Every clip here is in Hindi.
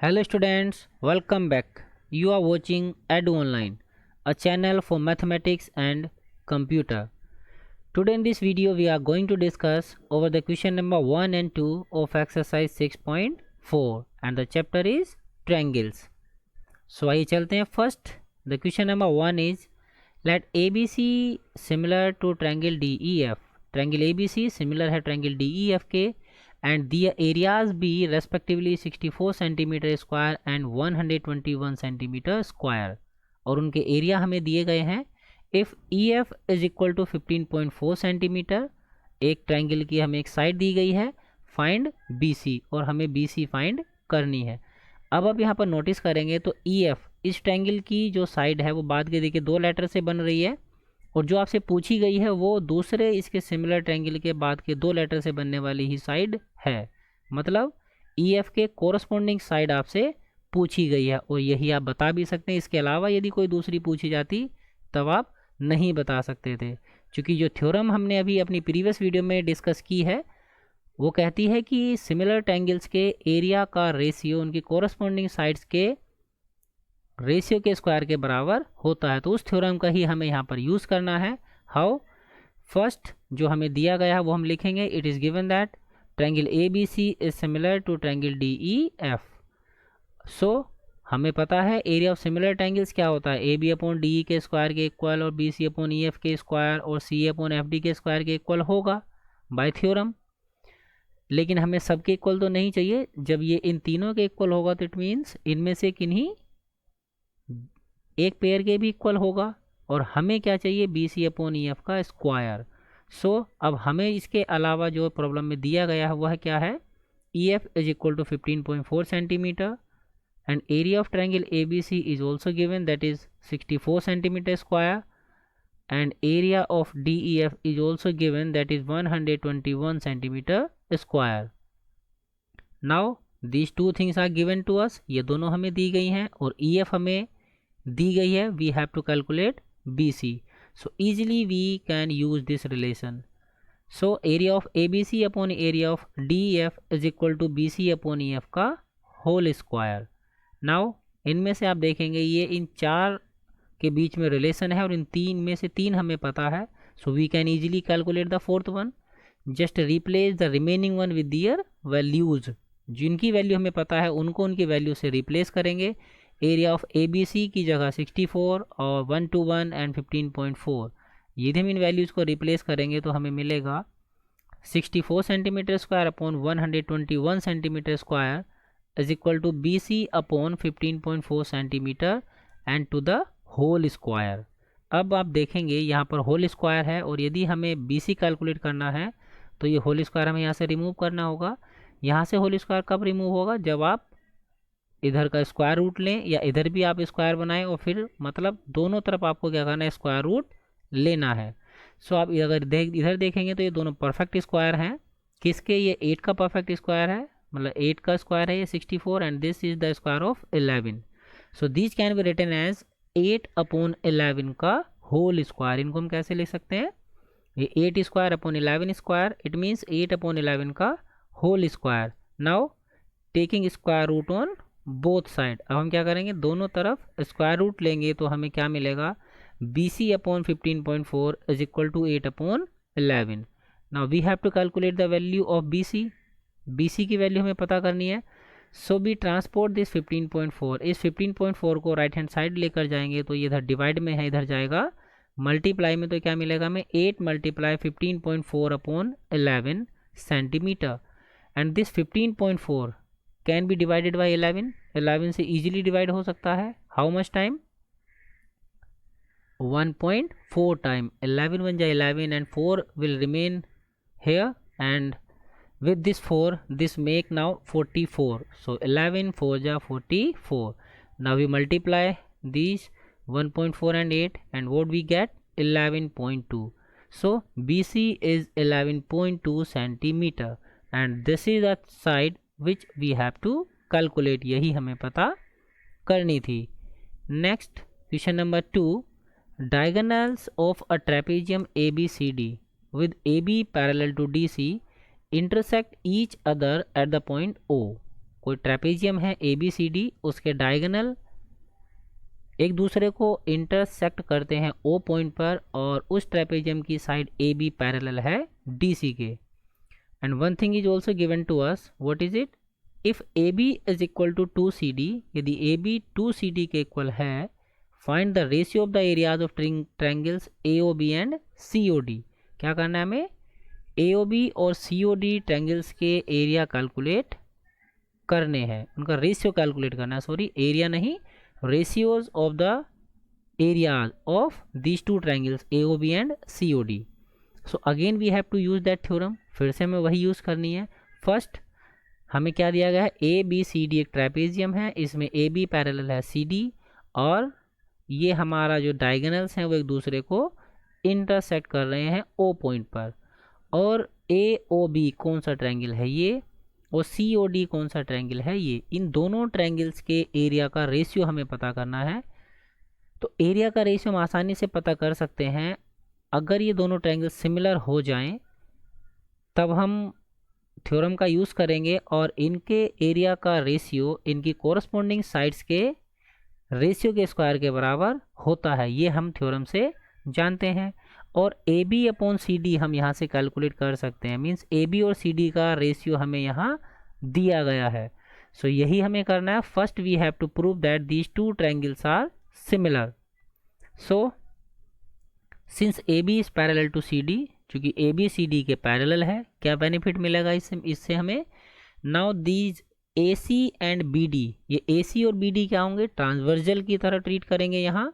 Hello students, welcome back. You are watching Edu Online, a channel for mathematics and computer. Today in this video we are going to discuss over the question number 1 and 2 of exercise 6.4 and the chapter is triangles. So आइए चलते हैं first. The question number 1 is let ABC similar to triangle DEF. Triangle ABC similar है triangle DEF के and the areas be respectively 64 cm square and 121 cm square और उनके एरिया हमें दिए गए हैं. If EF is equal to 15.4 centimetre, एक ट्राइंगल की हमें एक साइड दी गई है, फाइंड BC और हमें BC फाइंड करनी है. अब आप यहाँ पर नोटिस करेंगे तो EF इस ट्राइंगल की जो साइड है वो बाद के देखिए दो लेटर से बन रही है और जो आपसे पूछी गई है वो दूसरे इसके सिमिलर ट्रायंगल के बाद के दो लेटर से बनने वाली ही साइड है. मतलब EF के कोरस्पॉन्डिंग साइड आपसे पूछी गई है और यही आप बता भी सकते हैं. इसके अलावा यदि कोई दूसरी पूछी जाती तब आप नहीं बता सकते थे, क्योंकि जो थ्योरम हमने अभी अपनी प्रीवियस वीडियो में डिस्कस की है वो कहती है कि सिमिलर ट्रायंगल्स के एरिया का रेशियो उनकी कोरस्पॉन्डिंग साइड्स के रेशियो के स्क्वायर के बराबर होता है. तो उस थ्योरम का ही हमें यहाँ पर यूज़ करना है. हाउ? फर्स्ट जो हमें दिया गया है वो हम लिखेंगे. It is given that triangle ABC is similar to triangle DEF. So हमें पता है एरिया ऑफ सिमिलर ट्रायंगल्स क्या होता है, AB अपॉन DE के स्क्वायर के इक्वल और BC अपॉन EF के स्क्वायर और CA अपॉन FD के स्क्वायर के इक्वल होगा बाय थ्योरम. लेकिन हमें सबके इक्वल तो नहीं चाहिए. जब ये इन तीनों के इक्वल होगा तो इट मीन्स इनमें से किन्हीं एक पेयर के भी इक्वल होगा और हमें क्या चाहिए, BC अपॉन EF का स्क्वायर. सो अब हमें इसके अलावा जो प्रॉब्लम में दिया गया है वह क्या है, EF is equal to 15.4 centimetre and area of triangle ABC is also given that is 64 centimetre square and area of DEF is also given that is 121 centimeter square. Now these two things are given to us. ये दोनों हमें दी गई हैं और EF हमें दी गई है. We have to calculate BC. So easily we can use this relation. So area of ABC upon area of DEF is equal to BC upon EF का whole square. Now इनमें से आप देखेंगे ये इन चार के बीच में रिलेशन है और इन तीन में से तीन हमें पता है. So we can easily calculate the fourth one. Just replace the remaining one with their values. जिनकी वैल्यू हमें पता है उनको उनकी वैल्यू से रिप्लेस करेंगे. एरिया ऑफ ABC की जगह 64 और 121 एंड 15.4 यदि हम इन वैल्यूज़ को रिप्लेस करेंगे तो हमें मिलेगा 64 centimetre square upon 121 centimetre square is equal to BC upon 15.4 centimetre and to the whole square. अब आप देखेंगे यहाँ पर होल स्क्वायर है और यदि हमें BC कैलकुलेट करना है तो ये होल स्क्वायर हमें यहाँ से रिमूव करना होगा. यहाँ से होल स्क्वायर कब रिमूव होगा, जब आप इधर का स्क्वायर रूट लें या इधर भी आप स्क्वायर बनाएं और फिर मतलब दोनों तरफ आपको क्या करना है, स्क्वायर रूट लेना है. सो आप अगर इधर देखेंगे तो ये दोनों परफेक्ट स्क्वायर हैं. किसके, ये 8 का परफेक्ट स्क्वायर है, मतलब 8 का स्क्वायर है ये 64 and this is the square of 11. So this can be written as 8 upon 11 का होल स्क्वायर. इनको हम कैसे लिख सकते हैं, ये 8 square upon 11 square, it means 8 upon 11 का whole square. Now taking square root on both side. अब हम क्या करेंगे, दोनों तरफ स्क्वायर रूट लेंगे तो हमें क्या मिलेगा, BC upon 15.4 is equal to 8 upon 11. Now we have to calculate the value of BC. BC की वैल्यू हमें पता करनी है. So be transport this 15.4. इस 15.4 को राइट हैंड साइड लेकर जाएंगे तो ये इधर डिवाइड में है, इधर जाएगा मल्टीप्लाई में, तो क्या मिलेगा हमें 8 multiply 15.4 upon 11 centimetre. And this 15.4 can be divided by 11. 11 से इजीली डिवाइड हो सकता है. How much time, 1.4 time. 11 बन जाए 11 and 4 will remain here and with this 4 this make now 44. So 11 4 ja 44. Now we multiply these 1.4 and 8 and what we get, 11.2. So BC is 11.2 centimeter and this is the side which we have to calculate. यही हमें पता करनी थी. Next question number 2. Diagonals of a trapezium ABCD with AB parallel to DC intersect each other at the point O. कोई ट्रेपेजियम है ABCD, उसके डायगोनल एक दूसरे को इंटरसेक्ट करते हैं O पॉइंट पर और उस ट्रेपेजियम की साइड AB पैरेलल है DC के। And one thing is also given to us, what is it? If AB is equal to 2CD, यदि AB 2CD के इक्वल है, find the ratio of the areas of triangles AOB and COD। क्या करना है हमें? AOB और COD ट्रायंगल्स के एरिया कैलकुलेट करने हैं, उनका रेशियो कैलकुलेट करना है, सॉरी एरिया नहीं, ratios of the areas of these two triangles AOB and COD. So again we have to use that theorem, फिर से हमें वही यूज़ करनी है। फर्स्ट हमें क्या दिया गया है? ABCD एक ट्रेपेजियम है, इसमें AB पैरेलल है CD और ये हमारा जो डायगोनल्स हैं वो एक दूसरे को इंटरसेक्ट कर रहे हैं O पॉइंट पर। और AOB कौन सा ट्रायंगल है? ये। और COD कौन सा ट्रायंगल है? ये। इन दोनों ट्रायंगल्स के एरिया का रेशियो हमें पता करना है। तो एरिया का रेशियो हम आसानी से पता कर सकते हैं, अगर ये दोनों ट्रायंगल सिमिलर हो जाएं तब हम थ्योरम का यूज़ करेंगे और इनके एरिया का रेशियो इनकी कोरस्पॉन्डिंग साइड्स के रेशियो के स्क्वायर के बराबर होता है, ये हम थ्योरम से जानते हैं। और AB अपॉन CD हम यहाँ से कैलकुलेट कर सकते हैं, मीन्स AB और CD का रेशियो हमें यहाँ दिया गया है। सो यही हमें करना है। First we have to prove that these two triangles are similar. So since AB is parallel to CD, चूँकि AB CD के पैरेलल है, क्या बेनिफिट मिलेगा इससे हमें? Now these AC and BD, ये AC और BD क्या होंगे? ट्रांसवर्जल की तरह ट्रीट करेंगे यहाँ,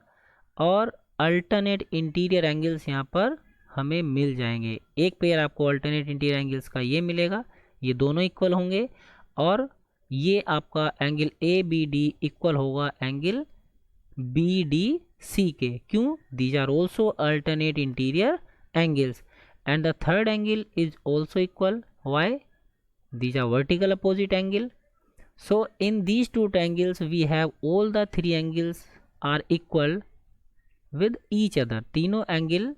और अल्टरनेट इंटीरियर एंगल्स यहाँ पर हमें मिल जाएंगे। एक पेयर आपको अल्टरनेट इंटीरियर एंगल्स का ये मिलेगा, ये दोनों इक्वल होंगे, और ये आपका एंगल ABD इक्वल होगा एंगल BDC के। क्यों? These are also alternate interior angles. And the third angle is also equal, why? These are vertical opposite angle. So in these two triangles we have all the three angles are equal with each other, तीनों एंगल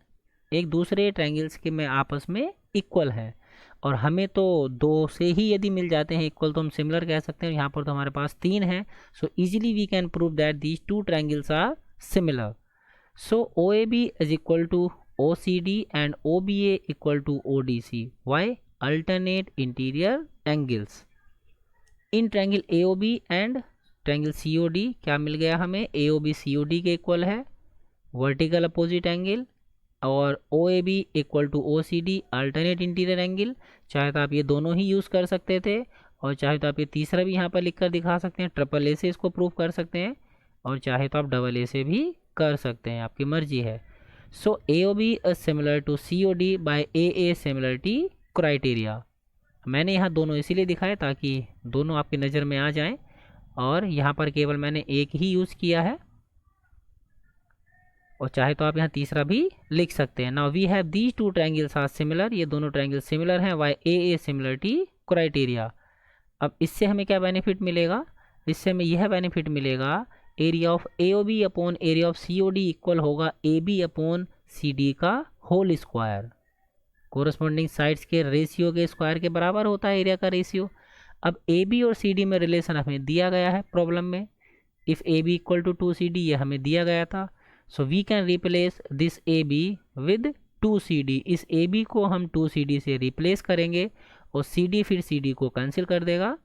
एक दूसरे ट्रायंगल्स के में आपस में इक्वल है। और हमें तो दो से ही यदि मिल जाते हैं इक्वल तो हम सिमिलर कह सकते हैं, यहाँ पर तो हमारे पास तीन है। So easily we can prove that these two triangles are similar. So OAB is equal to OCD and OBA equal to ODC। Why? Alternate interior angles. In triangle AOB and triangle COD क्या मिल गया हमें? AOB COD के इक्वल है, वर्टिकल अपोजिट एंगल, और OAB equal to OCD alternate interior angle. चाहे तो आप ये दोनों ही यूज़ कर सकते थे, और चाहे तो आप ये तीसरा भी यहाँ पर लिख कर दिखा सकते हैं, ट्रिपल A से इसको प्रूव कर सकते हैं, और चाहे तो आप डबल A से भी कर सकते हैं, आपकी मर्जी है। So AOB is similar to COD by AA similarity criteria. मैंने यहाँ दोनों इसीलिए दिखाए ताकि दोनों आपकी नज़र में आ जाएं, और यहाँ पर केवल मैंने एक ही यूज़ किया है, और चाहे तो आप यहाँ तीसरा भी लिख सकते हैं। Now we have these two triangles are similar, ये दोनों ट्रायंगल सिमिलर हैं बाय AA सिमिलरिटी क्राइटेरिया। अब इससे हमें क्या बेनिफिट मिलेगा? इससे हमें यह बेनिफिट मिलेगा, area of AOB upon area of COD equal होगा AB अपॉन CD का होल स्क्वायर। कोरस्पॉन्डिंग साइड्स के रेशियो के स्क्वायर के बराबर होता है एरिया का रेशियो। अब AB और CD में रिलेशन हमें दिया गया है प्रॉब्लम में, if AB equal to 2CD, ये हमें दिया गया था। So we can replace this AB with 2CD। इस AB को हम 2CD से रिप्लेस करेंगे, और CD फिर CD को कैंसिल कर देगा।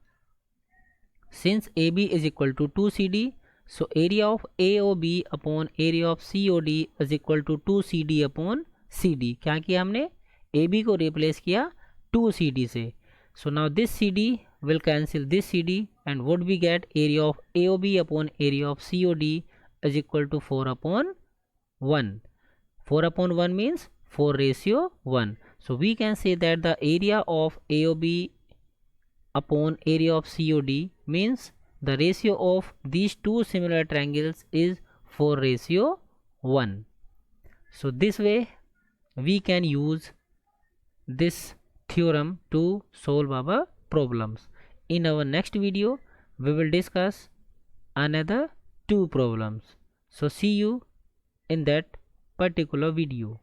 Since AB is equal to 2CD, so area of AOB upon area of COD is equal to 2CD upon CD। क्या किया हमने? AB को रिप्लेस किया 2CD से। So now this CD will cancel this CD, and what we get? Area of AOB upon area of COD is equal to 4 upon 1. 4 upon 1 means 4:1. So we can say that the area of AOB upon area of COD means the ratio of these two similar triangles is 4:1. So this way we can use this theorem to solve our problems. In our next video we will discuss another two problems. So see you in that particular video.